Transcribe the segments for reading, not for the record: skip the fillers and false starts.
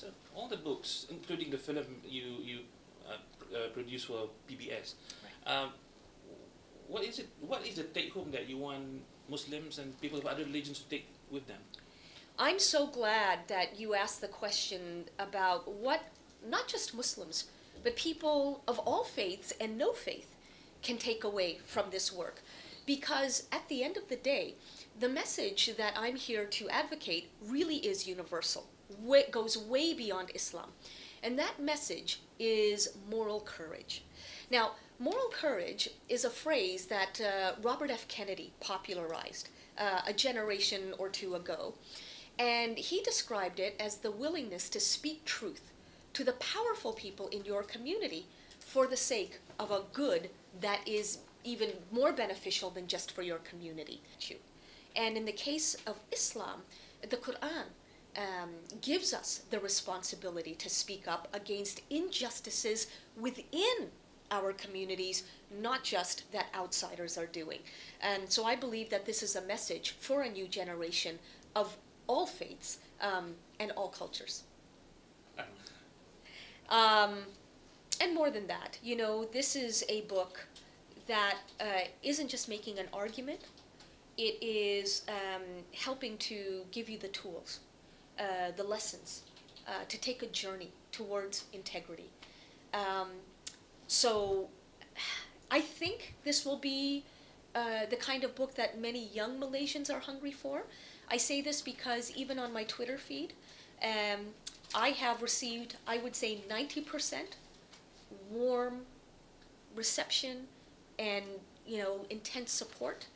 So all the books, including the film you produced for PBS, Right. what is it? What is the take home that you want Muslims and people of other religions to take with them? I'm so glad that you asked the question about what not just Muslims, but people of all faiths and no faith can take away from this work. Because at the end of the day, the message that I'm here to advocate really is universal. It goes way beyond Islam. And that message is moral courage. Now, moral courage is a phrase that Robert F. Kennedy popularized a generation or two ago. And he described it as the willingness to speak truth to the powerful people in your community for the sake of a good that is even more beneficial than just for your community. And in the case of Islam, the Quran gives us the responsibility to speak up against injustices within our communities, not just that outsiders are doing. And so I believe that this is a message for a new generation of all faiths and all cultures. And more than that, you know, this is a book that isn't just making an argument, it is helping to give you the tools, the lessons, to take a journey towards integrity. So I think this will be the kind of book that many young Malaysians are hungry for. I say this because even on my Twitter feed, I have received, I would say 90% warm reception and, you know, intense support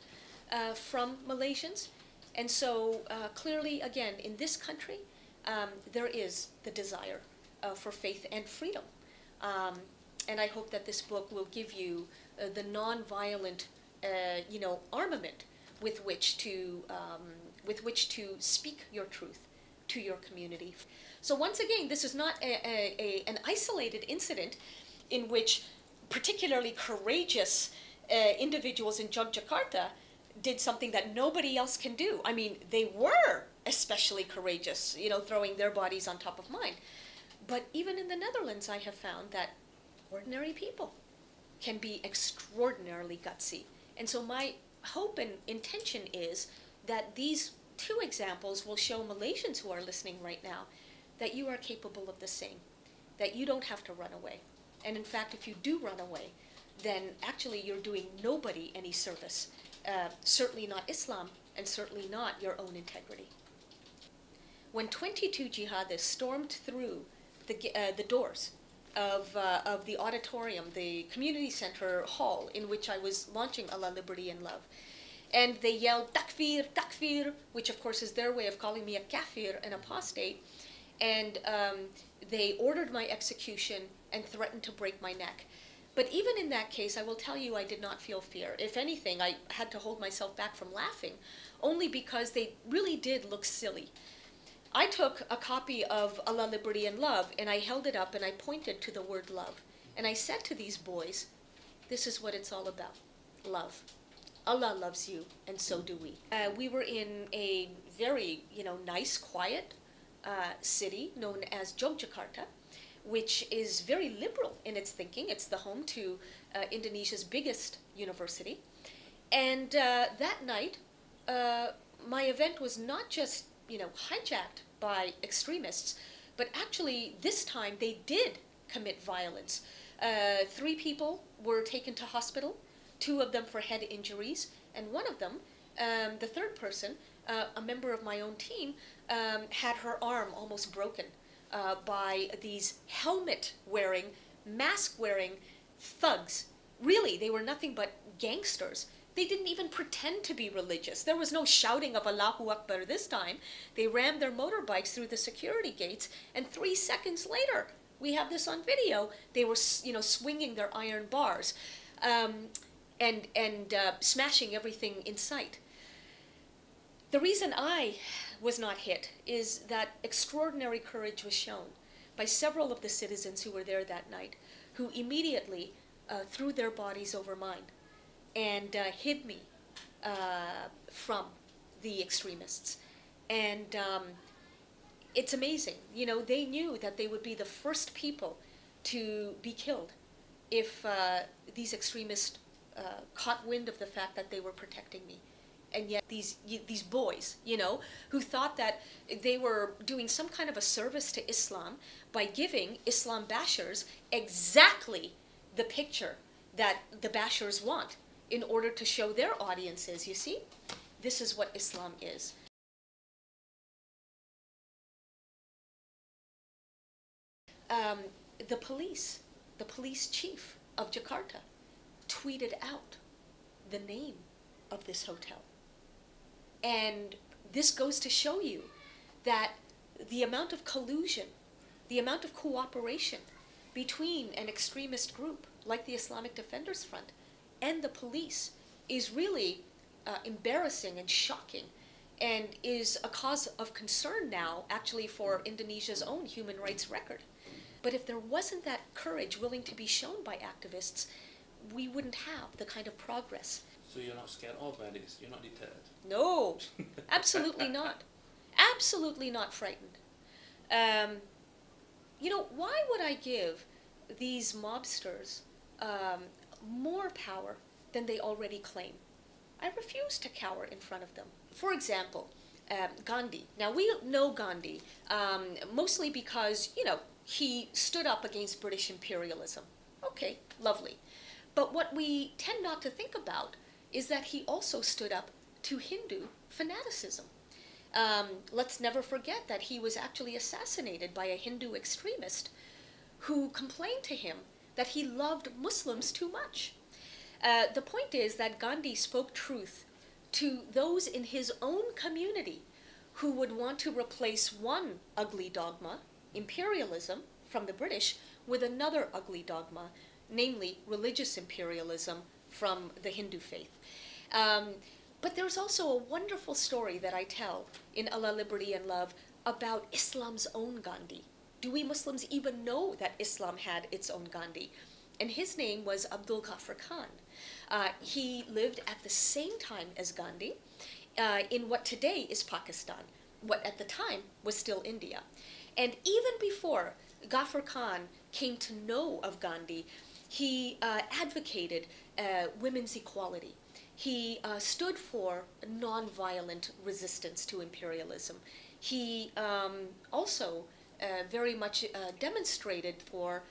from Malaysians. And so clearly, again, in this country, there is the desire for faith and freedom. And I hope that this book will give you the non-violent, you know, armament with which to speak your truth to your community. So once again, this is not an isolated incident in which particularly courageous individuals in Yogyakarta did something that nobody else can do. I mean, they were especially courageous, you know, throwing their bodies on top of mine. But even in the Netherlands, I have found that ordinary people can be extraordinarily gutsy. And so my hope and intention is that these two examples will show Malaysians who are listening right now that you are capable of the same, that you don't have to run away. And in fact, if you do run away, then actually you're doing nobody any service, certainly not Islam, and certainly not your own integrity. When 22 jihadists stormed through the doors of the auditorium, the community center hall in which I was launching Allah, Liberty and Love, and they yelled, takfir, takfir, which of course is their way of calling me a kafir, an apostate, and they ordered my execution and threatened to break my neck. But even in that case, I will tell you, I did not feel fear. If anything, I had to hold myself back from laughing, only because they really did look silly. I took a copy of Allah, Liberty and Love, and I held it up and I pointed to the word love. And I said to these boys, this is what it's all about, love. Allah loves you, and so do we. We were in a very, you know, nice, quiet city known as Yogyakarta, which is very liberal in its thinking. It's the home to Indonesia's biggest university. And that night, my event was not just, you know, hijacked by extremists, but actually this time they did commit violence. 3 people were taken to hospital, 2 of them for head injuries, and one of them, the third person, a member of my own team, had her arm almost broken by these helmet-wearing, mask-wearing thugs. Really, they were nothing but gangsters. They didn't even pretend to be religious. There was no shouting of Allahu Akbar this time. They rammed their motorbikes through the security gates, and 3 seconds later, we have this on video, they were, you know, swinging their iron bars and smashing everything in sight. The reason I was not hit is that extraordinary courage was shown by several of the citizens who were there that night, who immediately threw their bodies over mine and hid me from the extremists. And it's amazing. You know, they knew that they would be the first people to be killed if these extremists caught wind of the fact that they were protecting me. And yet these boys, you know, who thought that they were doing some kind of a service to Islam by giving Islam bashers exactly the picture that the bashers want in order to show their audiences, you see, this is what Islam is. The police chief of Jakarta tweeted out the name of this hotel. And this goes to show you that the amount of collusion, the amount of cooperation between an extremist group like the Islamic Defenders Front and the police is really embarrassing and shocking, and is a cause of concern now, actually, for Indonesia's own human rights record. But if there wasn't that courage willing to be shown by activists, we wouldn't have the kind of progress. So you're not scared of baddies? You're not deterred? No, absolutely not. Absolutely not frightened. You know, why would I give these mobsters more power than they already claim? I refuse to cower in front of them. For example, Gandhi. Now, we know Gandhi mostly because, you know, he stood up against British imperialism. Okay, lovely. But what we tend not to think about is that he also stood up to Hindu fanaticism. Let's never forget that he was actually assassinated by a Hindu extremist who complained to him that he loved Muslims too much. The point is that Gandhi spoke truth to those in his own community who would want to replace one ugly dogma, imperialism, from the British, with another ugly dogma, namely religious imperialism from the Hindu faith. But there's also a wonderful story that I tell in Allah, Liberty and Love about Islam's own Gandhi. Do we Muslims even know that Islam had its own Gandhi? And his name was Abdul Ghaffar Khan. He lived at the same time as Gandhi in what today is Pakistan, what at the time was still India. And even before Ghaffar Khan came to know of Gandhi, he advocated women's equality. He stood for nonviolent resistance to imperialism. He also very much demonstrated for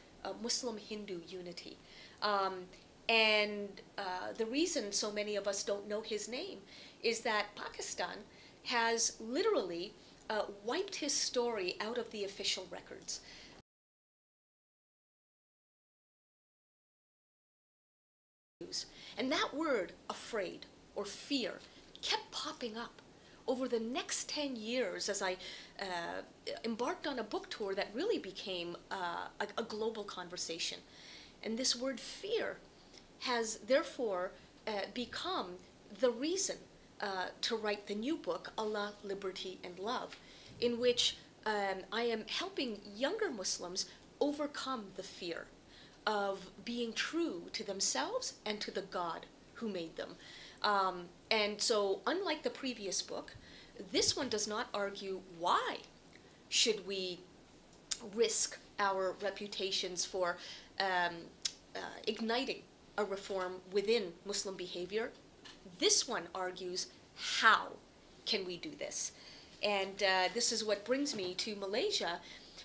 Muslim-Hindu unity. And the reason so many of us don't know his name is that Pakistan has literally wiped his story out of the official records. And that word, afraid or fear, kept popping up over the next 10 years as I embarked on a book tour that really became a global conversation. And this word fear has therefore become the reason to write the new book, Allah, Liberty and Love, in which I am helping younger Muslims overcome the fear of being true to themselves and to the God who made them. And so, unlike the previous book, this one does not argue why should we risk our reputations for igniting a reform within Muslim behavior. This one argues, how can we do this? And this is what brings me to Malaysia,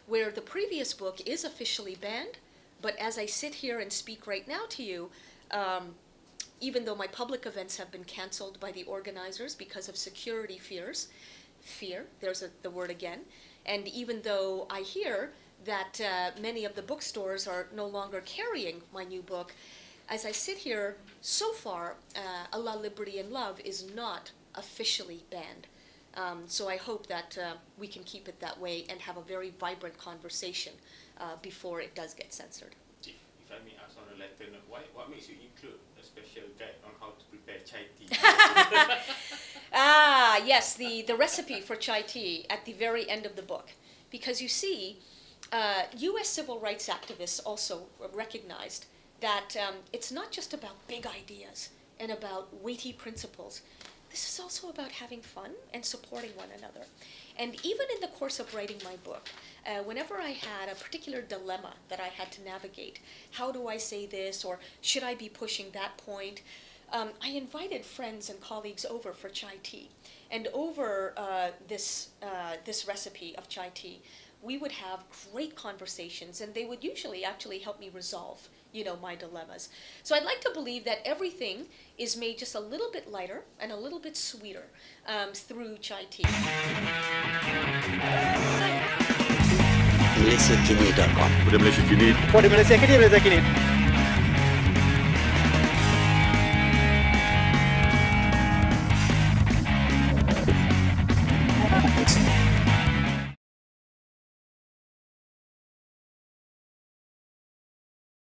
where the previous book is officially banned, but as I sit here and speak right now to you, even though my public events have been canceled by the organizers because of security fears, there's the word again, and even though I hear that many of the bookstores are no longer carrying my new book, as I sit here, so far, Allah, Liberty and Love is not officially banned. So I hope that we can keep it that way and have a very vibrant conversation before it does get censored. If I may ask on a lighter note, what makes you include a special guide on how to prepare chai tea? Yes, the recipe for chai tea at the very end of the book. Because you see, U.S. civil rights activists also recognized that it's not just about big ideas and about weighty principles, this is also about having fun and supporting one another. And even in the course of writing my book, whenever I had a particular dilemma that I had to navigate, how do I say this, or should I be pushing that point, I invited friends and colleagues over for chai tea. And over this recipe of chai tea, we would have great conversations, and they would usually actually help me resolve, my dilemmas. So I'd like to believe that everything is made just a little bit lighter and a little bit sweeter through chai tea. MalaysiaKini.com. Malaysia Kini. For the Malaysia Kini.